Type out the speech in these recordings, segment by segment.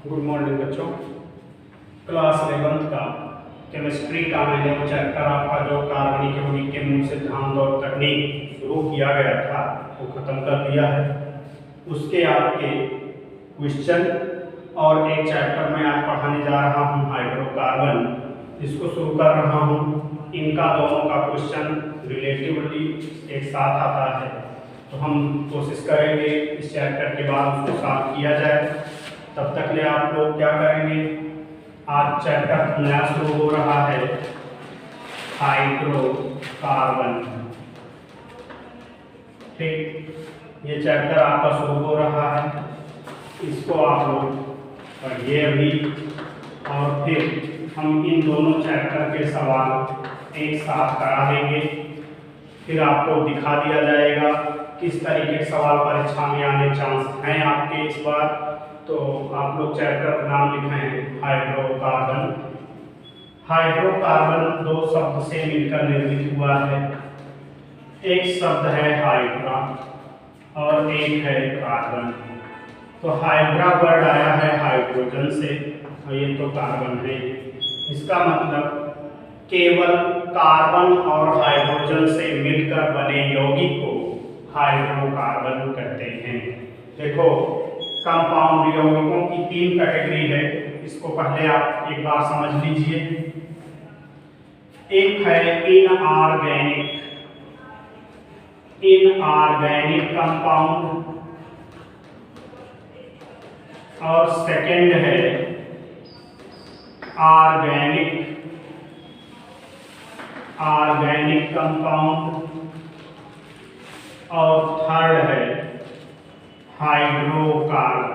Good morning बच्चों। Class 11 का chemistry का मैंने वो चैप्टर आपका जो कार्बनिक यौगिक के मूल सिद्धांत और तकनीक शुरू किया गया था वो ख़त्म कर दिया है। उसके आपके क्वेश्चन और एक चैप्टर में आज पढ़ाने जा रहा हूँ हाइड्रोकार्बन, इसको शुरू कर रहा हूँ। इनका दोनों का क्वेश्चन रिलेटिवली एक साथ आता है, तो हम कोशिश करेंगे इस चैप्टर के बाद उसको साफ किया जाए। तब तक ले आप लोग क्या करेंगे, आज चैप्टर नया शुरू हो रहा है हाइड्रोकार्बन। ठीक, ये चैप्टर आपका शुरू हो रहा है, इसको आप लोग पढ़िए अभी, और फिर हम इन दोनों चैप्टर के सवाल एक साथ करा देंगे। फिर आपको दिखा दिया जाएगा किस तरीके के सवाल परीक्षा में आने चांस हैं आपके इस बार। तो आप लोग चैप्टर का नाम लिखे हैं हाइड्रोकार्बन। हाइड्रोकार्बन दो शब्द से मिलकर निर्मित हुआ है। एक शब्द है हाइड्रा और एक है कार्बन। तो हाइड्रा वर्ड आया है हाइड्रोजन से और ये तो कार्बन है। इसका मतलब केवल कार्बन और हाइड्रोजन से मिलकर बने यौगिक को हाइड्रोकार्बन कहते हैं। देखो, कंपाउंड यौगिकों की तीन कैटेगरी है, इसको पहले आप एक बार समझ लीजिए। एक है इनऑर्गेनिक कंपाउंड और सेकंड है ऑर्गेनिक कंपाउंड और थर्ड है हाइड्रोकार्बन।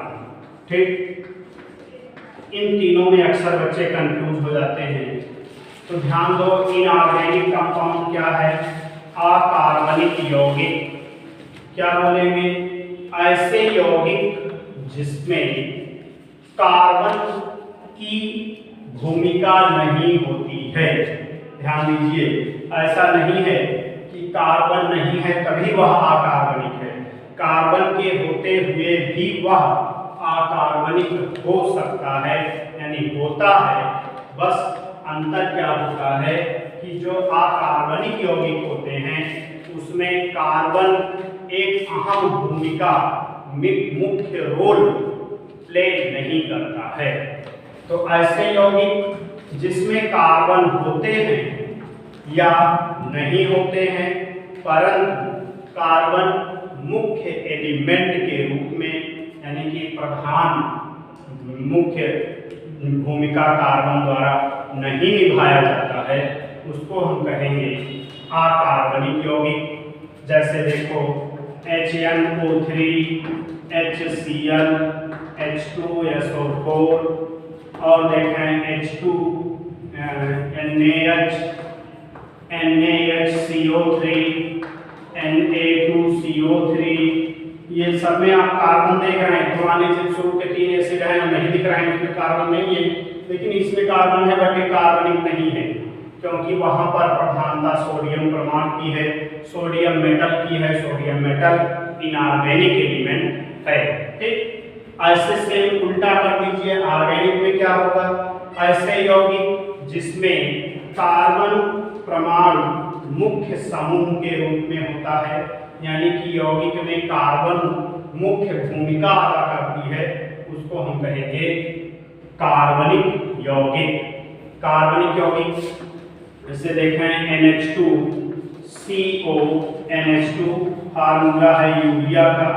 ठीक, इन तीनों में अक्सर बच्चे कंफ्यूज हो जाते हैं, तो ध्यान दो। इनऑर्गेनिक कंपाउंड क्या है? अकार्बनिक यौगिक। क्या बोलेंगे? ऐसे यौगिक जिसमें कार्बन की भूमिका नहीं होती है। ध्यान दीजिए, ऐसा नहीं है कि कार्बन नहीं है तभी वह अकार्बनिक है। कार्बन के होते हुए भी वह अकार्बनिक हो सकता है, यानी होता है। बस अंतर क्या होता है कि जो अकार्बनिक यौगिक होते हैं उसमें कार्बन एक अहम भूमिका, मुख्य रोल प्ले नहीं करता है। तो ऐसे यौगिक जिसमें कार्बन होते हैं या नहीं होते हैं, परंतु कार्बन मुख्य एलिमेंट के रूप में, यानी कि प्रधान मुख्य भूमिका कार्बन द्वारा नहीं निभाया जाता है, उसको हम कहेंगे अकार्बनिक यौगिक। जैसे देखो HNO3, HCl, H2SO4 और देखें H2 NaHCO3, Na2CO3, ये सब में आप कार्बन देख रहे हैं। पुराने शुरू के तीन एसिड हैं, नहीं दिख रहे हैं, इसमें कार्बन नहीं है, लेकिन इसमें कार्बन है बट ये कार्बनिक नहीं है, क्योंकि वहां पर प्रधानता सोडियम प्रमाण की है, सोडियम मेटल की है। सोडियम मेटल इनऑर्गेनिक एलिमेंट है। ठीक, ऐसे सेम उल्टा कर दीजिए, ऑर्गेनिक में क्या होगा? ऐसे यौगिक जिसमें कार्बन परमाणु मुख्य समूह के रूप में होता है, यानी कि यौगिक में कार्बन मुख्य भूमिका अदा करती है, उसको हम कहेंगे कार्बनिक यौगिक। कार्बनिक यौगिक जैसे देखें NH2CO, NH2 फार्मूला है यूरिया का।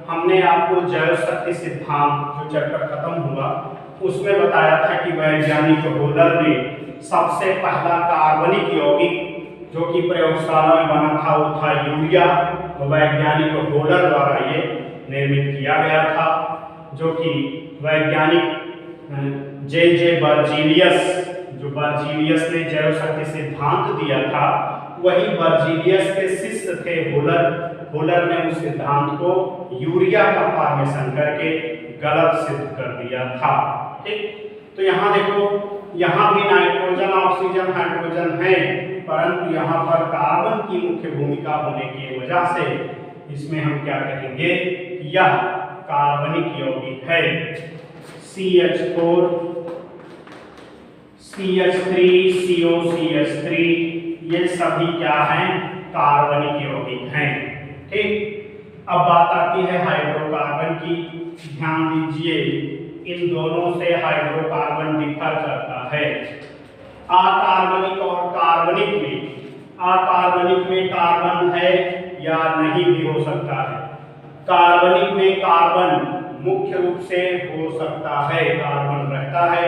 हमने आपको जैव शक्ति सिद्धांत जो चैप्टर खत्म हुआ उसमें बताया था कि वैज्ञानिक होलर ने सबसे पहला कार्बनिक यौगिक जो कि प्रयोगशाला में बना था वो था यूरिया। वैज्ञानिक होलर द्वारा ये निर्मित किया गया था, जो कि वैज्ञानिक जे बर्जीलियस ने जैव शक्ति सिद्धांत दिया था, वही बर्जीलियस के शिष्य थे होलर ने उस सिद्धांत को यूरिया का फॉर्मेशन करके गलत सिद्ध कर दिया था। ठीक, तो यहाँ देखो, यहाँ भी नाइट्रोजन, ऑक्सीजन, हाइड्रोजन है, परंतु यहाँ पर कार्बन की मुख्य भूमिका होने की वजह से इसमें हम क्या कहेंगे, यह कार्बनिक यौगिक है। CH4 CH3 COCH3, ये सभी क्या हैं? कार्बनिक यौगिक हैं। ठीक, अब बात आती है हाइड्रोकार्बन की। ध्यान दीजिए, इन दोनों से हाइड्रोकार्बन डिफर करता है। अकार्बनिक और कार्बनिक में कार्बन है या नहीं भी हो सकता है। कार्बनिक में कार्बन मुख्य रूप से हो सकता है, कार्बन रहता है।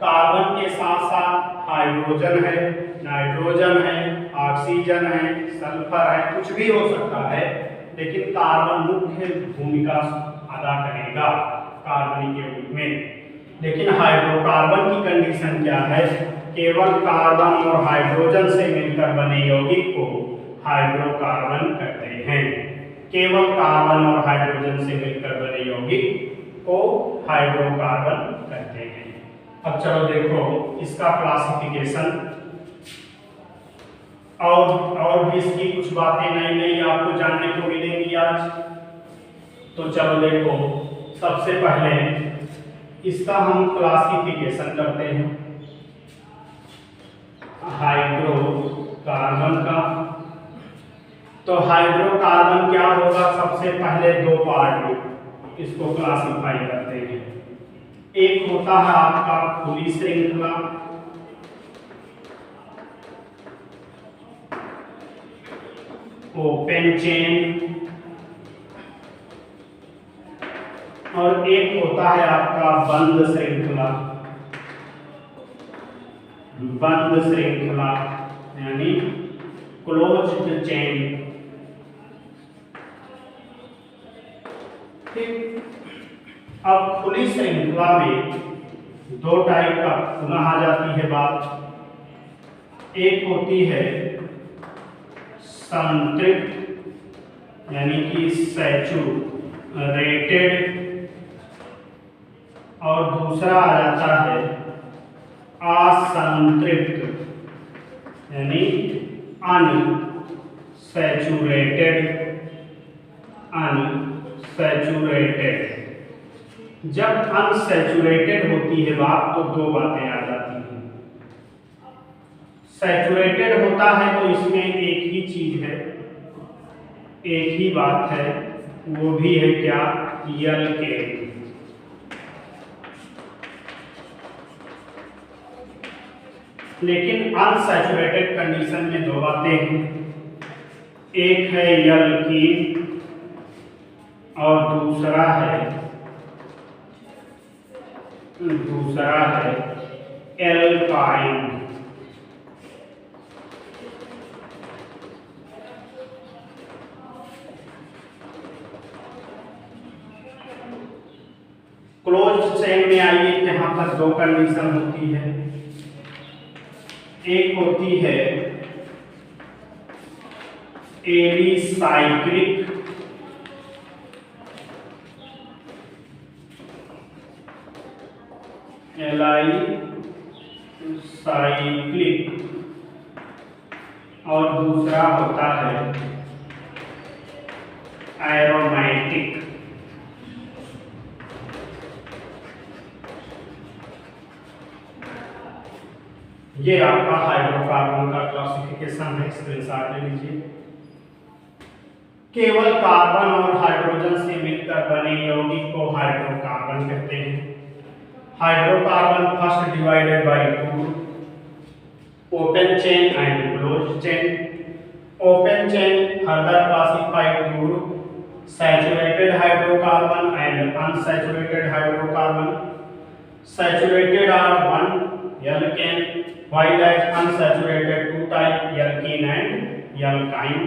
कार्बन के साथ साथ हाइड्रोजन है, नाइट्रोजन है, ऑक्सीजन है, सल्फर है, कुछ भी हो सकता है, लेकिन कार्बन मुख्य भूमिका अदा करेगा कार्बनिक यौगिक में। लेकिन हाइड्रोकार्बन की कंडीशन क्या है? केवल कार्बन और हाइड्रोजन से मिलकर बने यौगिक को हाइड्रोकार्बन कहते हैं। केवल कार्बन और हाइड्रोजन से मिलकर बने यौगिक को हाइड्रोकार्बन कहते हैं। अब चलो देखो इसका क्लासिफिकेशन, और भी इसकी कुछ बातें नई नई आपको जानने को मिलेंगी आज। तो चलो देखो, सबसे पहले इसका हम क्लासिफिकेशन करते हैं हाइड्रोकार्बन का। तो हाइड्रोकार्बन क्या होगा? सबसे पहले दो पार्ट में इसको क्लासिफाई करते हैं। एक होता है आपका खुली श्रृंखला, ओपन चेन, और एक होता है आपका बंद श्रृंखला। बंद श्रृंखला यानी क्लोज्ड चेन। ठीक, अब खुली श्रृंखला में दो टाइप का पुनः आ जाती है बात। एक होती है संतृप्त यानी कि सैचुरेटेड, और दूसरा आ जाता है असंतृप्त यानी अनसैचुरेटेड। जब अनसैचुरेटेड होती है बात तो दो बातें आ जाती हैं। सैचुरेटेड होता है तो इसमें एक ही चीज है, एक ही बात है, वो भी है क्या? एल्केन। लेकिन अनसैचुरेटेड कंडीशन में दो बातें हैं, एक है एल्कीन और दूसरा है एल्काइन। क्लोज्ड चेन में आइए, यहां पर दो कंडीशन होती है। एक होती है एलिसाइक्लिक, और दूसरा होता है एरोमेटिक। ये आपका हाइड्रोकार्बन का क्लासिफिकेशन है, स्क्रीनशॉट ले लीजिए। केवल कार्बन और हाइड्रोजन से मिलकर बने यौगिक को हाइड्रोकार्बन कहते हैं। Hydrocarbon first divided by two, open chain and closed chain. Open chain further classified to saturated hydrocarbon and unsaturated hydrocarbon. Saturated are one alkane, while as unsaturated two type alkene and alkyne.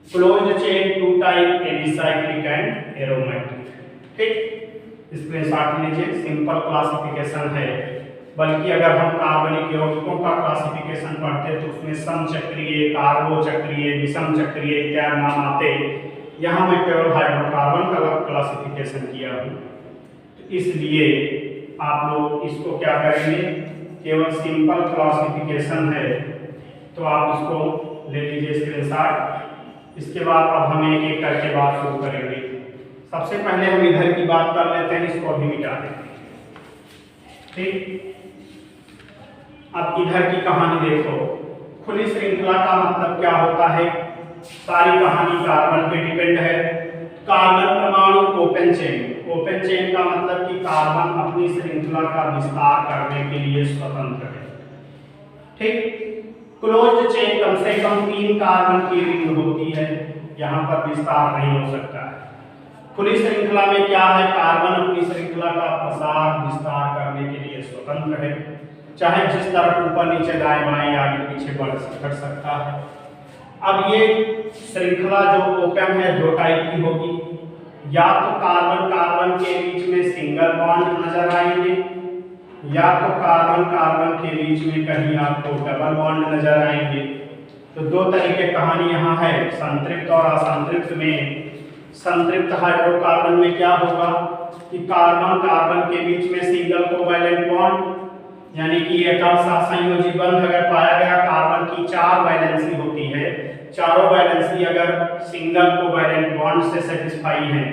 Closed chain two type alicyclic and aromatic. ठीक, इसमें साथ लीजिए, simple classification है। बल्कि अगर हम कार्बनिक यौगिकों का क्लासिफिकेशन पढ़ते तो उसमें समचक्रीय, कार्बोचक्रीय, विषम चक्रीय इत्यादि नाम आते। यहाँ मैं केवल हाइड्रोकार्बन का क्लासिफिकेशन किया हूँ, तो इसलिए आप लोग इसको क्या करेंगे, केवल सिंपल क्लासिफिकेशन है तो आप इसको ले लीजिए स्क्रीनशॉट। इसके बाद अब हम एक एक करके बात शुरू करेंगे। सबसे पहले हम इधर की बात कर लेते हैं, इसको अभी मिटा देते हैं। ठीक, अब इधर की कहानी देखो। खुली श्रृंखला का मतलब क्या होता है? सारी कहानी कार्बन पे डिपेंड है। कार्बन परमाणु ओपन चेन। ओपन चेन का मतलब कि कार्बन अपनी श्रृंखला का विस्तार करने के लिए स्वतंत्र है। ठीक, क्लोज्ड चेन कम से कम 3 कार्बन की रिंग होती है, यहाँ पर विस्तार नहीं हो सकता है। खुली श्रृंखला में क्या है? कार्बन अपनी श्रृंखला का प्रसार विस्तार करने के लिए स्वतंत्र है, चाहे जिस तरफ ऊपर नीचे दाएं बाएं आगे पीछे बढ़ सकता है। अब ये श्रृंखला जो ओपन है 2 टाइप की होगी, या तो कार्बन कार्बन के बीच में सिंगल बॉन्ड नजर आएंगे, या तो कार्बन कार्बन के बीच में कहीं आपको डबल बॉन्ड नजर आएंगे। तो 2 तरीके कहानी यहाँ है, संतृप्त और असंतृप्त में। संतृप्त हाइड्रोकार्बन में क्या होगा कि कार्बन कार्बन के बीच में सिंगल कोवैलेंट बॉन्ड यानी कि एकल सहसंयोजी बंध अगर पाया गया, कार्बन की 4 वैलेंसी होती है, चारों वैलेंसी अगर सिंगल कोवैलेंट बॉन्ड से सेटिस्फाई है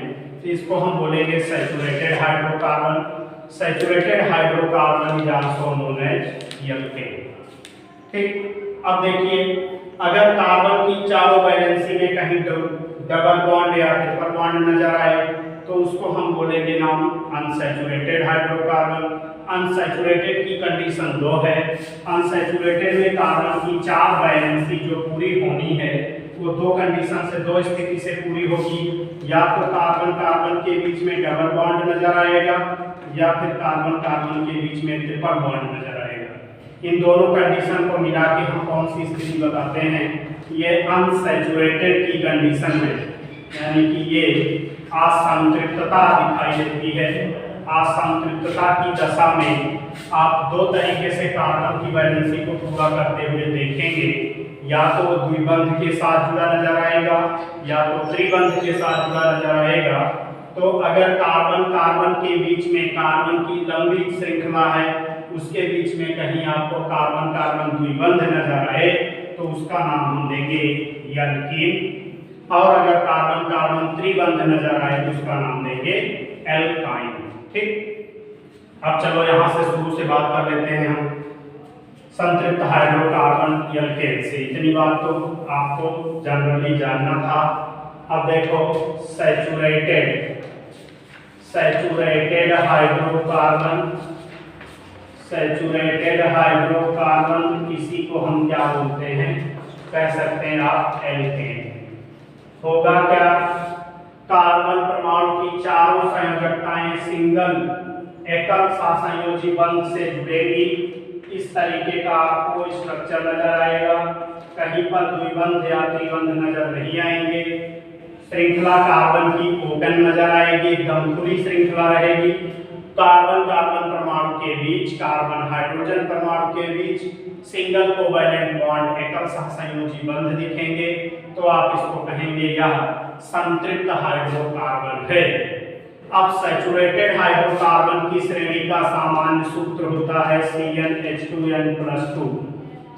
तो इसको हम बोलेंगे saturated hydrocarbon. Saturated hydrocarbon is also known as alkane. ठीक, अब देखिए अगर कार्बन की चारों वैलेंसी में कहीं डबल बॉन्ड या ट्रिपल बॉन्ड नजर आए तो उसको हम बोलेंगे नाम अनसैचुरेटेड हाइड्रोकार्बन। अनसैचुरेटेड की कंडीशन 2 है। अनसैचुरेटेड में कार्बन की 4 वैलेंसी जो पूरी होनी है वो 2 कंडीशन से 2 स्थिति से पूरी होगी, या तो कार्बन कार्बन के बीच में डबल बॉन्ड नजर आएगा, या फिर कार्बन कार्बन के बीच में ट्रिपल बॉन्ड नजर आएगा। इन दोनों कंडीशन को मिला के हम कौन सी स्थिति बताते हैं? ये अनसैचुरेटेड की कंडीशन है, यानी कि ये असंतृप्तता दिखाई देती है। असंतृप्तता की दशा में आप 2 तरीके से कार्बन की वैलेंसी को पूरा करते हुए देखेंगे, या तो वो द्विबंध के साथ जुड़ा नजर आएगा या तो त्रिबंध के साथ जुड़ा नजर आएगा। तो अगर कार्बन कार्बन के बीच में कार्बन की लंबी श्रृंखला है, उसके बीच में कहीं आपको कार्बन कार्बन द्विबंध नजर आए तो उसका नाम हम देंगे एल्कीन, और अगर कार्बन कार्बन त्रिबंध नजर आए तो उसका नाम देंगे एल्काइन। ठीक, अब चलो यहाँ से शुरू से बात कर लेते हैं हम संतृप्त हाइड्रोकार्बन एल्केन से। इतनी बात तो आपको जनरली जानना था। अब देखो सैचुरेटेड हाइड्रोकार्बन, सैचुरेटेड हाइड्रोकार्बन इसी को हम क्या बोलते हैं? कह सकते हैं आप एल्केन। होगा क्या? कार्बन परमाणु की चारों संयोजकताएं सिंगल एकल सहसंयोजी बंध से जुड़ेगी। इस तरीके का आपको स्ट्रक्चर नजर आएगा, कहीं पर द्विबंध या त्रिबंध नजर नहीं आएंगे। श्रृंखला कार्बन की ओपन नजर आएगी, एकदम खुली श्रृंखला रहेगी। कार्बन कार्बन परमाणु के बीच, कार्बन हाइड्रोजन परमाणु के बीच सिंगल कोवैलेंट बॉन्ड एकल सहसंयोजी बंध दिखेंगे, तो आप इसको कहेंगे यह संतृप्त हाइड्रोकार्बन है। अब सैचुरेटेड हाइड्रोकार्बन की श्रेणी का सामान्य सूत्र होता है CnH2n+2।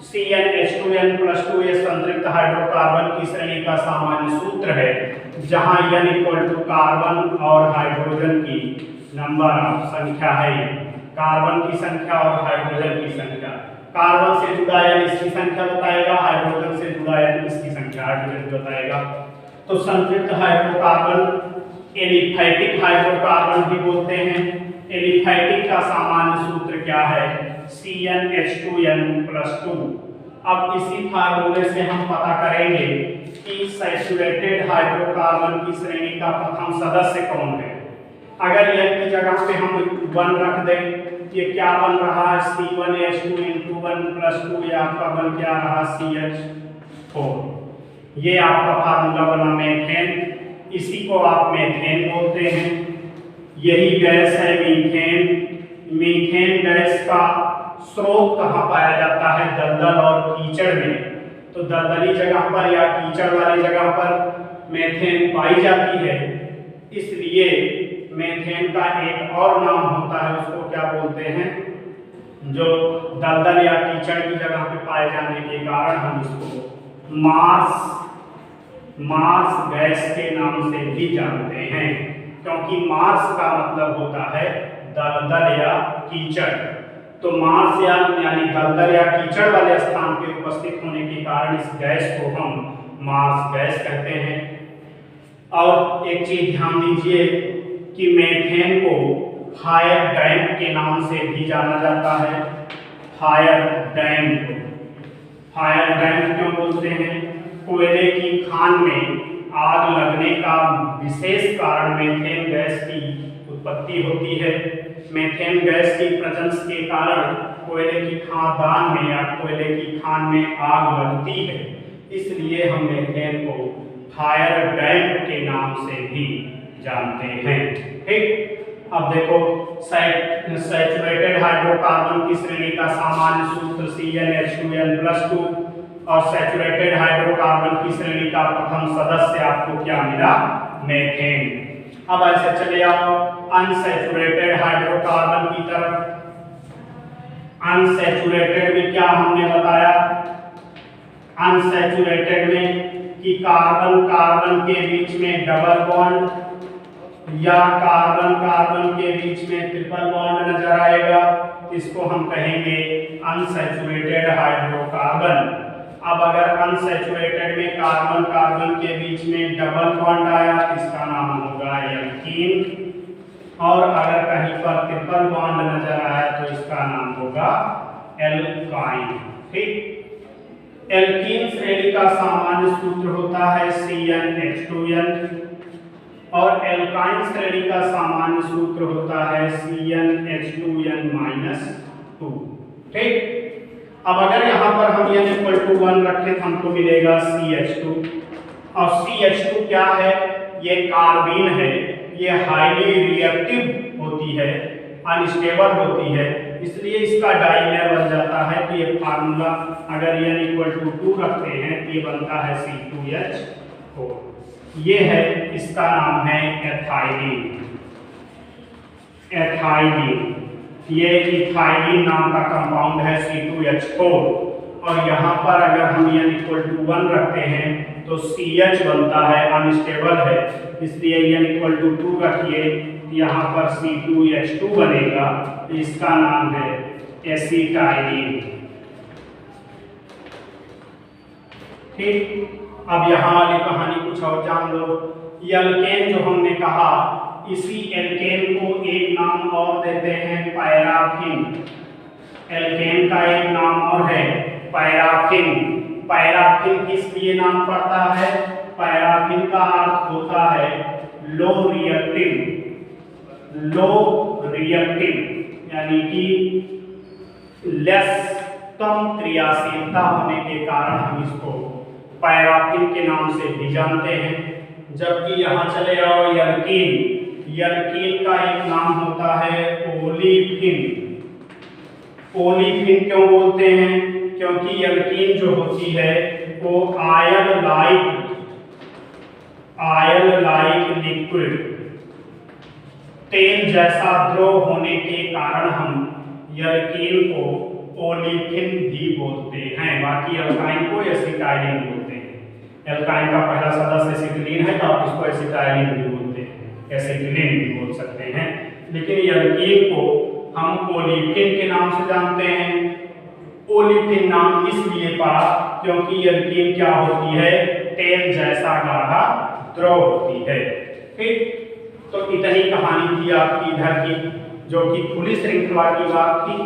CnH2n+2 ये संतृप्त हाइड्रोकार्बन की श्रेणी का सामान्य सूत्र है, जहां n = कार्बन और हाइड्रोजन की नंबर ऑफ संख्या है। कार्बन की संख्या और हाइड्रोजन की संख्या। कार्बन से जुड़ा n इसकी संख्या बताएगा, हाइड्रोजन से जुड़ा n इसकी संख्या हाइड्रोजन बताएगा। तो संतृप्त हाइड्रोकार्बन एलिफैटिक हाइड्रोकार्बन भी बोलते हैं। एलिफैटिक का सामान्य सूत्र क्या है? CnH2n+2। अब इसी फार्मूले से हम पता करेंगे कि सैचुरेटेड हाइड्रोकार्बन की श्रेणी का प्रथम सदस्य कौन है। अगर n की जगह पे हम 1 रख दें, ये क्या बन रहा है? C1H2n+2, या आपका बन क्या रहा? CH4। ये आपका फार्मूला बना मेथेन, इसी को आप मेथेन बोलते हैं। यही गैस है मीथेन। मीथेन गैस का स्रोत कहाँ पाया जाता है? दलदल और कीचड़ में। तो दलदली जगह पर या कीचड़ वाली जगह पर मेथेन पाई जाती है, इसलिए मेथेन का एक और नाम होता है, उसको क्या बोलते हैं? जो दलदल या कीचड़ की जगह पे पाए जाने के कारण हम इसको मार्स गैस के नाम से भी जानते हैं, क्योंकि मार्स का मतलब होता है दलदल या कीचड़। तो मार्स यानी दलदल या कीचड़ वाले स्थान पे उपस्थित होने के कारण इस गैस को हम मार्स गैस कहते हैं। और एक चीज ध्यान दीजिए कि मीथेन को फायर डैम के नाम से भी जाना जाता है। फायर डैम को फायर डैम क्यों बोलते हैं? कोयले की खान में आग लगने का विशेष कारण मीथेन गैस की उत्पत्ति होती है। मीथेन गैस की प्रेजेंस के कारण कोयले की खादान में या कोयले की खान में आग लगती है, इसलिए हम मीथेन को फायर डैम के नाम से भी जानते हैं। ठीक, अब देखो सैचुरेटेड हाइड्रोकार्बन की श्रेणी का सामान्य सूत्र CnH2n+2 और सैचुरेटेड हाइड्रोकार्बन की श्रेणी का प्रथम सदस्य आपको क्या मिला? मीथेन। अब ऐसे चले आओ अनसैचुरेटेड हाइड्रोकार्बन की तरफ। अनसैचुरेटेड में क्या हमने बताया? अनसैचुरेटेड में कि कार्बन कार्बन के बीच में डबल बॉन्ड या कार्बन कार्बन के बीच में ट्रिपल बॉन्ड नजर आएगा, इसको हम कहेंगे अनसैचुरेटेड हाइड्रोकार्बन। अब अगर अनसैचुरेटेड में कार्बन कार्बन के बीच में डबल बॉन्ड आया, इसका नाम होगा एल्कीन। और अगर कहीं पर ट्रिपल बॉन्ड नजर आया तो इसका नाम होगा एल्काइन। ठीक, एल्कीन श्रेणी का सामान्य सूत्र होता है CnH2n और एल्काइन श्रेणी का सामान्य सूत्र होता है CnH2n-2। ठीक, अब अगर यहाँ पर हम n=1 रखें तो हमको मिलेगा CH2। और CH2 क्या है? ये कार्बीन है, ये हाईली रिएक्टिव होती है, अनस्टेबल होती है, इसलिए इसका डाइमर बन जाता है। तो ये फार्मूला अगर n=2 रखते हैं तो ये बनता है C2H4। ये है, इसका नाम है एथाइलीन। एथाइलीन, ये इथाइलीन नाम का कंपाउंड है C2H4। और यहाँ पर अगर हम n=1 रखते हैं तो CH बनता है, अनस्टेबल है, इसलिए n=2 रखिए, यहाँ पर C2H2 बनेगा, इसका नाम है एसिटाइलीन। ठीक, अब यहाँ वाली कहानी कुछ और जान लो। एल्केन जो हमने कहा, इसी एल्केन को एक नाम और देते हैं पैराफिन। एल्केन का एक नाम और है पैराफिन। पैराफिन किस लिए नाम पड़ता है? पैराफिन का अर्थ होता है लो रिएक्टिव। लो रिएक्टिव यानी कि लेस, कम क्रियाशीलता होने के कारण हम इसको पैराफिन के नाम से भी जानते हैं। जबकि यहाँ चले आओ एल्कीन। एल्कीन का एक नाम होता है ओलिफिन। ओलिफिन क्यों बोलते हैं? क्योंकि एल्कीन जो होती है वो आयल लाइक लिक्विड, तेल जैसा द्रव होने के कारण हम एल्कीन को ओलिफिन भी बोलते हैं। बाकी एल्काइन को एसिटाइलिन बोलते हैं। एल्काइन का पहला सदस्य एसिटिलीन है तो आप इसको एसिटाइलिन भी बोलते हैं, एसिटिलीन भी बोल सकते हैं। लेकिन एल्कीन को हम ओलिफिन के नाम से जानते हैं। ओलिफिन नाम इसलिए पड़ा क्योंकि एल्कीन क्या होती है? तेल जैसा गाढ़ा द्रव होती है। ठीक, तो इतनी कहानी थी आपकी इधर की, जो कि खुली श्रृंखला की बात थी।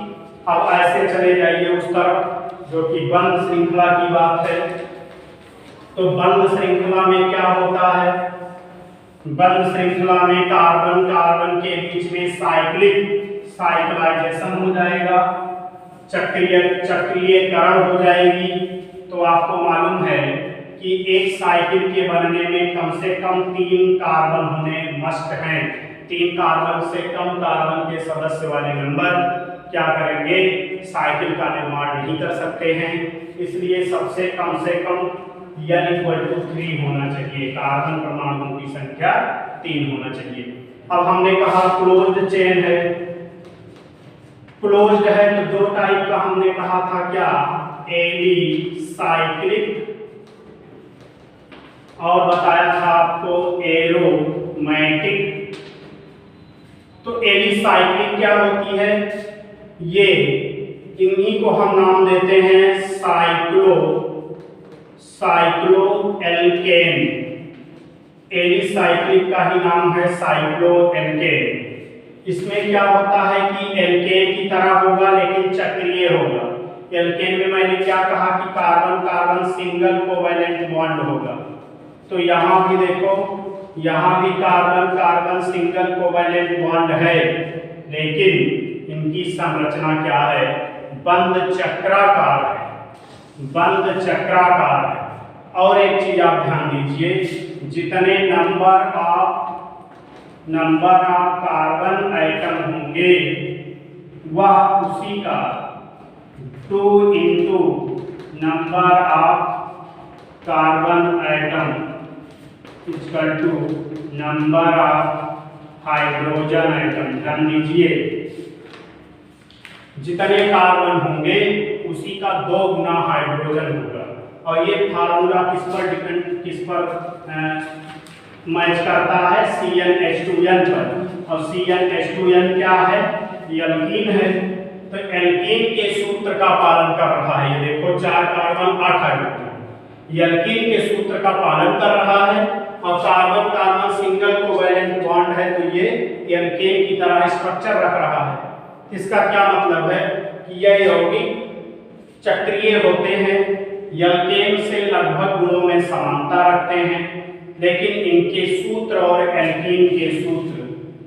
अब ऐसे चले जाइए उस तरफ जो कि बंद श्रृंखला की बात है। तो बंद श्रृंखला में क्या होता है? बंद श्रृंखला में कार्बन कार्बन के बीच में साइक्लाइजेशन हो जाएगा, चक्रीयकरण हो जाएगी। तो आपको मालूम है कि एक साइकिल के बनने में कम से कम 3 कार्बन होने मस्ट हैं। 3 कार्बन से कम कार्बन के सदस्य वाले मेंबर क्या करेंगे? साइकिल का निर्माण नहीं कर सकते हैं। इसलिए सबसे कम से कम n=3 होना चाहिए, कार्बन परमाणुओं की संख्या 3 होना चाहिए। अब हमने कहा क्लोज्ड चेन है। क्लोज्ड है तो 2 टाइप का हमने कहा था, क्या? एलिसाइक्लिक और बताया था आपको एरोमैटिक। तो एलिसाइक्लिक क्या होती है? ये इन्हीं को हम नाम देते हैं साइक्लोएल्केन। एलिसाइक्लिक का ही नाम है साइक्लोएल्केन। इसमें क्या होता है कि एल्केन की तरह होगा लेकिन चक्रीय होगा। एल्केन में मैंने क्या कहा कि carbon carbon single covalent bond होगा, तो यहाँ भी देखो, यहाँ भी carbon carbon single covalent bond है, लेकिन इनकी संरचना क्या है? बंद चक्राकार है, बंद चक्राकार है। और एक चीज आप ध्यान दीजिए, जितने नंबर ऑफ कार्बन आइटम होंगे वह उसी का 2 into number of carbon atom equal to number of hydrogen atom. ध्यान दीजिए, जितने कार्बन होंगे उसी का 2 गुना हाइड्रोजन होगा। और ये फार्मूला किस पर मैच करता है? CnH2n पर। और CnH2n क्या है? एल्कीन है। तो एल्कीन के सूत्र का पालन कर रहा है। ये देखो 4 कार्बन 8 हाइड्रोजन, एल्कीन के सूत्र का पालन कर रहा है। और carbon carbon single covalent bond है, तो ये एल्केन की तरह स्ट्रक्चर रख रहा है। इसका क्या मतलब है कि ये यौगिक चक्रीय होते हैं, एल्केन से लगभग गुणों में समानता रखते हैं, लेकिन इनके सूत्र और एल्कीन के सूत्र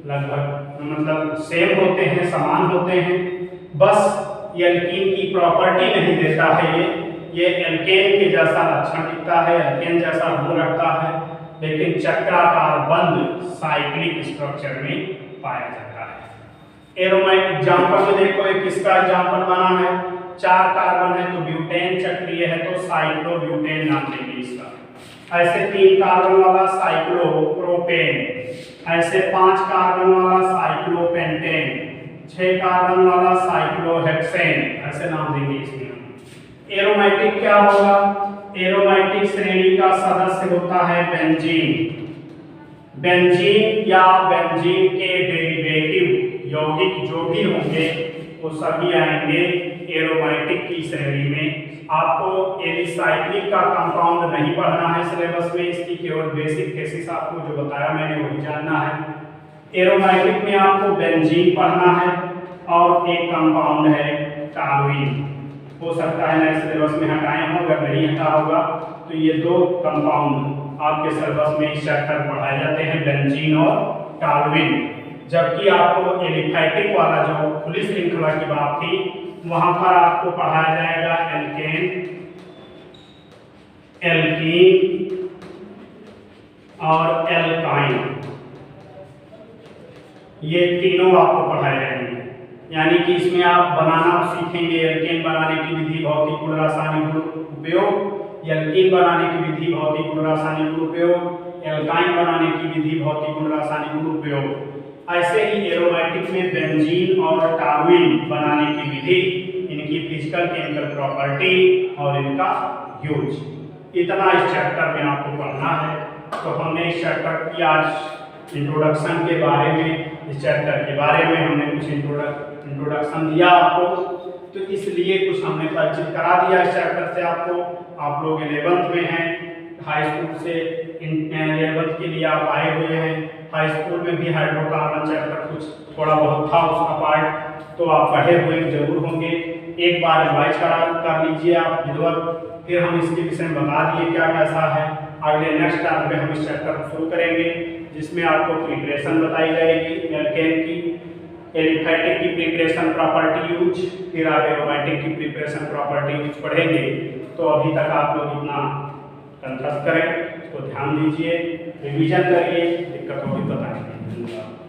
लगभग मतलब सेम होते हैं, समान होते हैं। बस एल्कीन की प्रॉपर्टी नहीं देता है, ये एल्केन के जैसा लक्षण दिखता है, एल्केन जैसा गुण रखता है, लेकिन चक्राकार बंद साइक्लिक स्ट्रक्चर में पाया जाता है। एरोमेटिक एग्जांपल में देखो, एक किसका एग्जांपल बना है? 4 कार्बन है तो ब्यूटेन चक्रीय है, तो साइक्लोब्यूटेन नाम देंगे इसका। ऐसे 3 कार्बन वाला साइक्लोप्रोपेन, ऐसे 5 कार्बन वाला साइक्लोपेंटेन, 6 कार्बन वाला साइक्लोहेक्सेन, ऐसे नाम देंगे इसमें। एरोमेटिक क्या होगा? एरोमेटिक श्रेणी का सदस्य होता है बेंजीन। बेंजीन या बेंजीन के डेरिवेटिव यौगिक जो भी होंगे वो सभी आएंगे एरोमेटिक की श्रेणी में। आपको एलिसाइक्लिक का कंपाउंड नहीं पढ़ना है सिलेबस में, इसकी केवल बेसिक थेसिस आपको जो बताया मैंने वही जानना है। एरोमेटिक में आपको बेंजीन पढ़ना है और एक कंपाउंड है टॉलुइन। हो सकता है नए सिलेबस में हटाए हो, अगर नहीं हटा होगा तो ये 2 कंपाउंड आपके सिलेबस में इस चैप्टर पढ़ाए जाते हैं, बेंजीन और टॉलुइन। जबकि आपको एलिफैटिक वाला जो खुली श्रृंखला की बात थी वहां पर आपको पढ़ाया जाएगा एल्केन, एल्कीन और एल्काइन, ये तीनों आपको पढ़ाए जाएंगे। यानी कि इसमें आप बनाना सीखेंगे, एल्केन बनाने की विधि, भौतिक गुण रासायनिक गुण उपयोग, एल्कीन बनाने की विधि, भौतिक गुण रासायनिक गुण उपयोग, एल्काइन बनाने की विधि, भौतिक गुण रासायनिक गुण उपयोग। ऐसे ही एरोमेटिक में बेंजीन और टॉलुइन बनाने की विधि, इनकी फिजिकल केमिकल प्रॉपर्टी और इनका यूज, इतना इस चैप्टर में आपको पढ़ना है। तो हमने इस चैप्टर की आज इंट्रोडक्शन के बारे में, इस चैप्टर के बारे में हमने कुछ इंट्रोडक्शन दिया आपको, तो इसलिए कुछ हमने परिचित करा दिया इस चैप्टर से आपको। आप लोग 11th में हैं, हाई स्कूल से 11th के लिए आप आए हुए हैं। हाई स्कूल में भी हाइड्रोकार्बन चैप्टर कुछ थोड़ा बहुत था उसका पार्ट, तो आप पढ़े हुए जरूर होंगे। एक बार रिवाइज कर लीजिए आप विधिवत, फिर हम इसके विषय में बता दिए क्या कैसा है। अगले नेक्स्ट टर्म में हम इस चैप्टर को शुरू करेंगे, जिसमें आपको प्रिपरेशन बताई जाएगी एल्केन की, एलिफैटिक की प्रिपरेशन प्रॉपर्टी यूज, फिर आप एरोमेटिक की प्रिपरेशन प्रॉपर्टी यूज पढ़ेंगे। तो अभी तक आप लोग इतना कंठस्थ करें, तो ध्यान दीजिए, रिवीजन करिए, दिक्कत होगी बताएंगे। धन्यवाद।